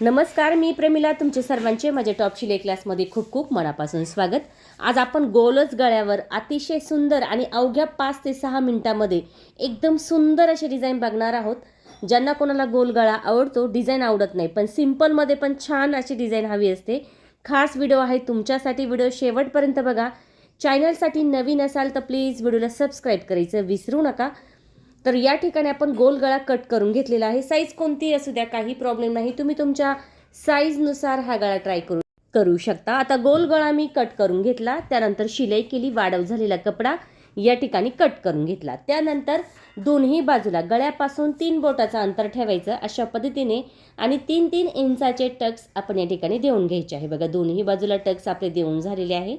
नमस्कार, मी प्रेमिला तुमचे सर्वांचे माझ्या टॉप शिलाई क्लासमध्ये खूप खूप मनापासून स्वागत. आज आपण गोलच गळ्यावर अतिशय सुंदर आणि अवघ्या 5 ते 6 मिनिटांमध्ये एकदम सुंदर अशी डिझाईन बघणार आहोत. ज्यांना कोणाला गोल गळा आवडतो, डिझाईन आवडत नाही, पण सिंपलमध्ये पण छान अशी डिझाईन हवी असते, खास व्हिडिओ आहे तुमच्यासाठी. व्हिडिओ शेवटपर्यंत बघा. चॅनलसाठी नवीन असाल तर प्लीज व्हिडिओला सबस्क्राईब करायचं विसरू नका. तर या ठिकाणी आपण गोल गळा कट करून घेतलेला आहे. साईज कोणतीही असू द्या, काही प्रॉब्लेम नाही, तुम्ही तुमच्या साईजनुसार हा गळा ट्राय करू शकता. आता गोल गळा मी कट करून घेतला, त्यानंतर शिलाई केली, वाढव झालेला कपडा या ठिकाणी कट करून घेतला. त्यानंतर दोन्ही बाजूला गळ्यापासून 3 बोटाचं अंतर ठेवायचं अशा पद्धतीने आणि 3-3 इंचाचे टक्स आपण या ठिकाणी देऊन घ्यायचे आहे. बघा, दोन्ही बाजूला टक्स आपले देऊन झालेले आहे.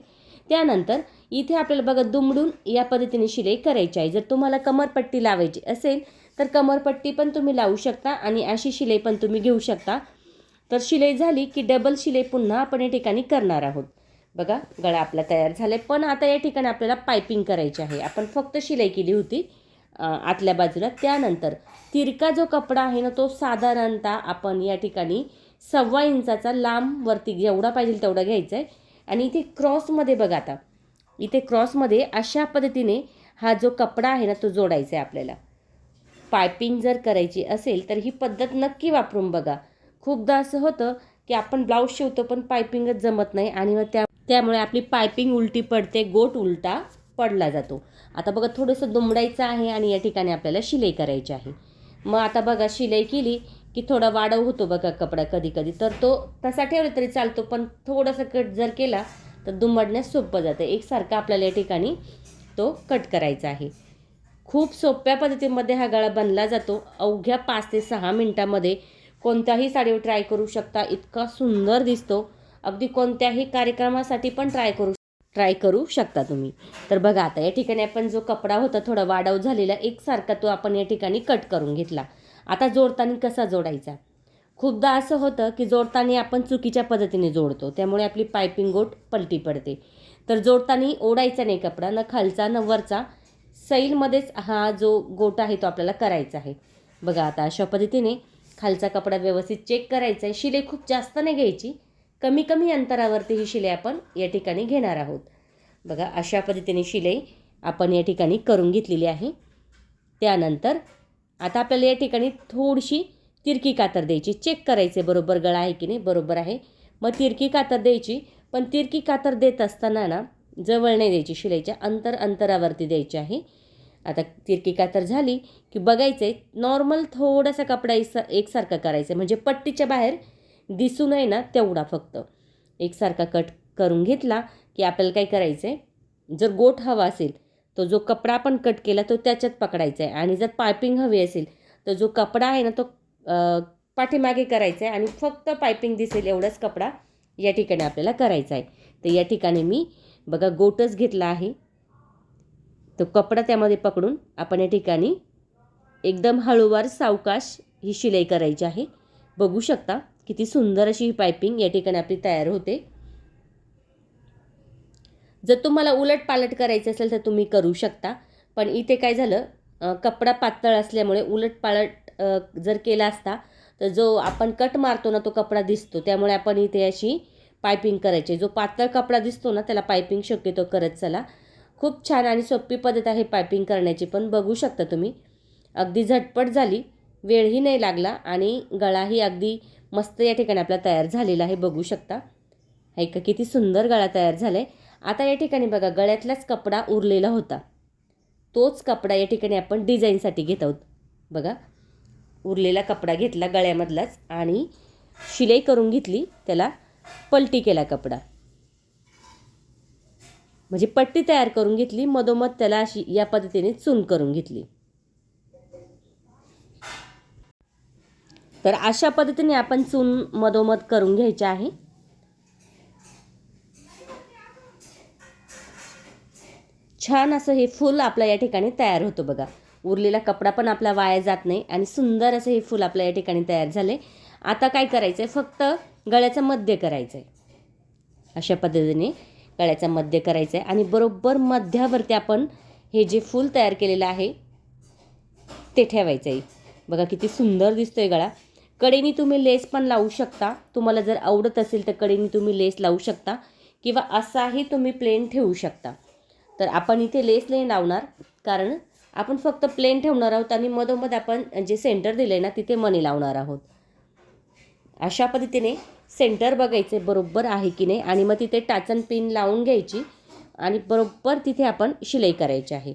त्यानंतर इथे आपल्याला बघा दुमडून या पद्धतीने शिलाई करायची आहे. जर तुम्हाला कमरपट्टी लावायची असेल तर कमरपट्टी पण तुम्ही लावू शकता आणि अशी शिलाई पण तुम्ही घेऊ शकता. तर शिलाई झाली की डबल शिलाई पुन्हा आपण या ठिकाणी करणार आहोत. बघा, गळा आपला तयार झाला आहे, पण आता या ठिकाणी आपल्याला पायपिंग करायची आहे. आपण फक्त शिलाई केली होती आतल्या बाजूला. त्यानंतर तिरका जो कपडा आहे ना, तो साधारणतः आपण या ठिकाणी 1.25 इंचाचा लांब वरती जेवढा पाहिजे तेवढा घ्यायचा आहे. आणि इथे क्रॉसमध्ये बघा, आता इथे क्रॉसमध्ये अशा पद्धतीने हा जो कपडा आहे ना, तो जोडायचा आहे आपल्याला. पायपिंग जर करायची असेल तर ही पद्धत नक्की वापरून बघा. खूपदा असं होतं की आपण ब्लाऊज शिवतो पण पायपिंगच जमत नाही आणि मग त्यामुळे आपली पायपिंग उलटी पडते, गोट उलटा पडला जातो. आता बघा, थोडंसं दुमडायचं आहे आणि या ठिकाणी आपल्याला शिलाई करायची आहे. मग आता बघा, शिलाई केली की थोडा वाढव होतो बघा कपडा कधी कधी, तर तो तसा ठेवला तरी चालतो, पण थोडासा कट जर केला तर दुमडण्यास सोपं जातं. एकसारखा आपल्याला या ठिकाणी तो कट करायचा आहे. खूप सोप्या पद्धतीमध्ये हा गळा बनला जातो. अवघ्या 5 ते 6 मिनिटांमध्ये कोणत्याही साडीवर ट्राय करू शकता. इतका सुंदर दिसतो. अगदी कोणत्याही कार्यक्रमासाठी पण ट्राय करू शकता तुम्ही. तर बघा, आता या ठिकाणी आपण जो कपडा होता थोडा वाढव झालेला एकसारखा, तो आपण या ठिकाणी कट करून घेतला. आता जोडताना कसा जोडायचा? खूपदा असं होतं की जोडताना आपण चुकीच्या पद्धतीने जोडतो, त्यामुळे आपली पायपिंग गोट पलटी पडते. तर जोडताना ओढायचा नाही कपडा, न खालचा न वरचा, सैलमध्येच हा जो गोट आहे तो आपल्याला करायचा आहे. बघा, आता अशा पद्धतीने खालचा कपडा व्यवस्थित चेक करायचा आहे. शिलाई खूप जास्त नाही घ्यायची, कमी कमी अंतरावरती ही शिलाई आपण या ठिकाणी घेणार आहोत. बघा, अशा पद्धतीने शिलाई आपण या ठिकाणी करून घेतलेली आहे. त्यानंतर आता आपल्याला या ठिकाणी थोडीशी तिरकी कातर द्यायची. चेक करायचे बरोबर गळा आहे की नाही, बरोबर आहे. मग तिरकी कातर द्यायची, पण तिरकी कातर देत असताना ना जवळ नाही द्यायची, शिलाईच्या अंतरावरती द्यायची आहे. आता तिरकी कातर झाली की बघायचं आहे, नॉर्मल थोडासा कपडा एकसारखा करायचा, म्हणजे पट्टीच्या बाहेर दिसू नये ना तेवढा फक्त. एकसारखा कट करून घेतला की आपल्याला काय करायचं आहे, जर गोट हवा असेल तो जो कपडा आपण कट केला तो त्याच्यात पकडायचा आहे, आणि जर पायपिंग हवी असेल तर जो कपडा आहे ना तो पाठीमागे करायचा आहे आणि फक्त पायपिंग दिसेल एवढाच कपडा या ठिकाणी आपल्याला करायचा आहे. तर या ठिकाणी मी बघा गोटच घेतला आहे, तो कपडा त्यामध्ये पकडून आपण या ठिकाणी एकदम हळूवार सावकाश ही शिलाई करायची आहे. बघू शकता किती सुंदर अशी ही पायपिंग या ठिकाणी आपली तयार होते. जर तुम्हाला उलट पालट करायचं असेल तर तुम्ही करू शकता, पण इथे काय झालं, कपडा पातळ असल्यामुळे उलट पालट जर केला असता तर जो आपण कट मारतो ना तो कपडा दिसतो, त्यामुळे आपण इथे अशी पायपिंग करायची. जो पातळ कपडा दिसतो ना त्याला पायपिंग शक्यतो करत चला. खूप छान आणि सोपी पद्धत आहे पायपिंग करण्याची, पण बघू शकता तुम्ही अगदी झटपट झाली, वेळही नाही लागला आणि गळाही अगदी मस्त या ठिकाणी आपला तयार झालेला आहे. बघू शकता आहे का, किती सुंदर गळा तयार झाला आहे. आता या ठिकाणी बघा, गळ्यातलाच कपडा उरलेला होता, तोच कपडा या ठिकाणी आपण डिझाईनसाठी घेत आहोत. बघा, उरलेला कपडा घेतला गळ्यामधलाच आणि शिलाई करून घेतली, त्याला पलटी केला कपडा, म्हणजे पट्टी तयार करून घेतली, मधोमध त्याला अशी या पद्धतीने चून करून घेतली. तर अशा पद्धतीने आपण चून मधोमध करून घ्यायची आहे. छान असं हे फूल आपलं या ठिकाणी तयार होतं. बघा, उरलेला कपडा पण आपला वाया जात नाही आणि सुंदर असं हे फूल आपल्या या ठिकाणी तयार झाले. आता काय करायचं आहे, फक्त गळ्याचं मध्य करायचं आहे. अशा पद्धतीने गळ्याचा मध्य करायचं आहे आणि बरोबर मध्यावरती आपण हे जे फूल तयार केलेलं आहे ते ठेवायचं आहे. बघा किती सुंदर दिसतोय गळा. कडेनी तुम्ही लेस पण लावू शकता, तुम्हाला जर आवडत असेल तर कडेनी तुम्ही लेस लावू शकता किंवा असाही तुम्ही प्लेन ठेवू शकता. तर आपण इथे लेस नाही लावणार, कारण आपण फक्त प्लेन ठेवणार आहोत आणि मधोमध आपण जे सेंटर दिलं आहे ना तिथे मणी लावणार आहोत. अशा पद्धतीने सेंटर बघायचे बरोबर आहे की नाही आणि मग तिथे टाचन पिन लावून घ्यायची आणि बरोबर तिथे आपण शिलाई करायची आहे.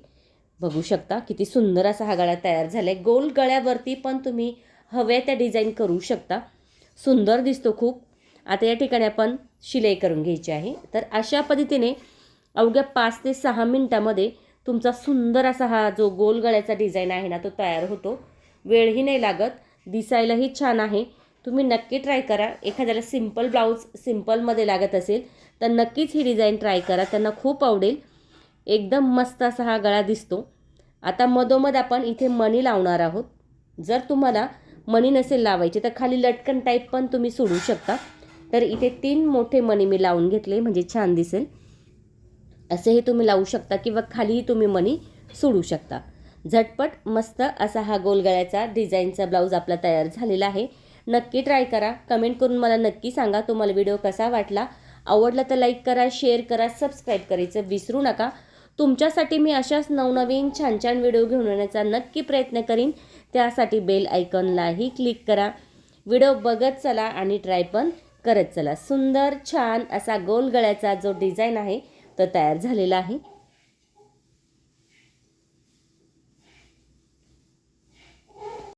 बघू शकता किती सुंदर असा हा गळा तयार झाला आहे. गोल गळ्यावरती पण तुम्ही हव्या त्या डिझाईन करू शकता, सुंदर दिसतो खूप. आता या ठिकाणी आपण शिलाई करून घ्यायची आहे. तर अशा पद्धतीने अवघ्या 5 ते 6 मिनटामध्ये तुमचा सुंदर असा हा जो गोल गळ्याचा डिझाईन आहे ना तो तयार होतो. वेळही नाही लागत, दिसायलाही छान आहे. तुम्ही नक्की ट्राय करा. एखाद्याला सिंपल ब्लाऊज सिंपलमध्ये लागत असेल तर नक्कीच ही डिझाईन ट्राय करा, त्यांना खूप आवडेल. एकदम मस्त असा हा गळा दिसतो. आता मधोमध आपण इथे मणी लावणार आहोत. जर तुम्हाला मणी नसेल लावायचे तर खाली लटकन टाईप पण तुम्ही सोडू शकता. तर इथे 3 मोठे मणी मी लावून घेतले म्हणजे छान दिसेल. असेही तुम्ही लावू शकता किंवा खालीही तुम्ही मणी सोडू शकता. झटपट मस्त असा हा गोल गळ्याचा डिझाईनचा ब्लाऊज आपला तयार झालेला आहे. नक्की ट्राय करा. कमेंट करून मला नक्की सांगा तुम्हाला व्हिडिओ कसा वाटला. आवडला तर लाईक करा, शेअर करा, सबस्क्राईब करायचं विसरू नका. तुमच्यासाठी मी अशाच नवनवीन छान छान व्हिडिओ घेऊन येण्याचा नक्की प्रयत्न करीन. त्यासाठी बेल आयकॉनलाही क्लिक करा. व्हिडिओ बघत चला आणि ट्राय पण करत चला. सुंदर छान असा गोल गळ्याचा जो डिझाईन आहे तो तयार झालेला आहे.